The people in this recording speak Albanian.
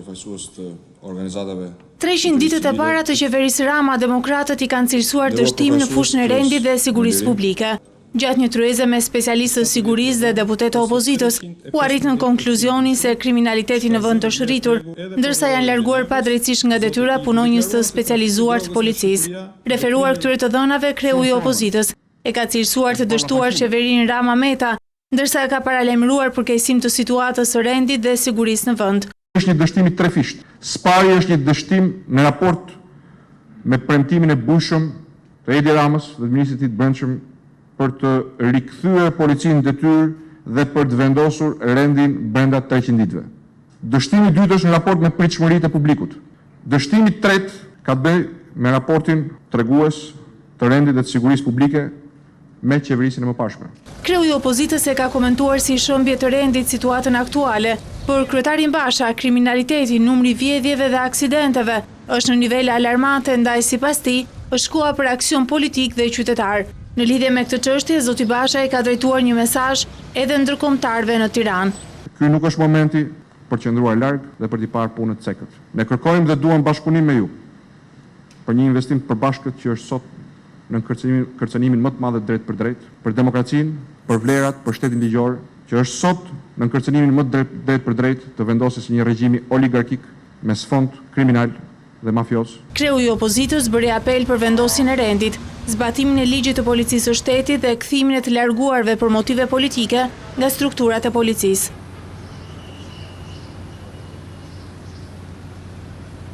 përfaqësues të organizatave. 300 ditët e para të qeverisë Rama, demokratët i kanë cilësuar dështim në fushën e rendit dhe sigurisë publike. Gjatë një tryeze me specialistë të sigurisë dhe deputetë opozitës, u arritën konkluzionin se kriminaliteti në vend të shëritur, ndërsa janë larguar padrejtisht nga detyra punonjës të specializuar të policisë. Referuar këtyre të dhënave, kreu i opozitës e ka cilësuar të dështuar qeverinë Rama Meta, ndërsa ka paralajmëruar përkeqësim të situatës së rendit dhe sigurisë në vend. Është një dështim i trefisht. Spari është një dështim në raport me premtimin e bujshëm të Edi Ramës dhe të ministrit të Brendshëm për të rikthyer policinë në detyrë dhe për të vendosur rendin brenda 300 ditëve. Dështimi i dytë është në raport me pritshmëritë e publikut. Dështimi i tretë ka të bëjë me raportin tregues të rendit dhe të sigurisë publike me qeverisin e mëparshme. Kreu i opozitës e ka komentuar si shëmbje të rendit situatën aktuale. Për kryetarin Basha, kriminaliteti, numri vjedhjeve dhe aksidenteve është në nivele alarmante, ndaj sipas tij është koha për aksion politik dhe qytetar. Në lidhje me këtë çështje, zoti Basha i ka drejtuar një mesazh edhe ndërkombëtarëve në Tiranë. Ky nuk është momenti për të qëndruar larg dhe për të parë punët sekret. Ne kërkojmë dhe duam bashkëpunim me ju për një investim të përbashkët që është sot në kërcënimin më të madh drejt për drejt, për demokracinë, për vlerat, për shtetin ligjor, që është sot në kërcënimin më drejt për drejt të vendosjes një regjimi oligarkik me sfond kriminal dhe mafios. Kreu i opozitës bëri apel për vendosjen e rendit, zbatimin e ligjit të policisë së shtetit dhe kthimin e të larguarve për motive politike nga strukturat e policisë.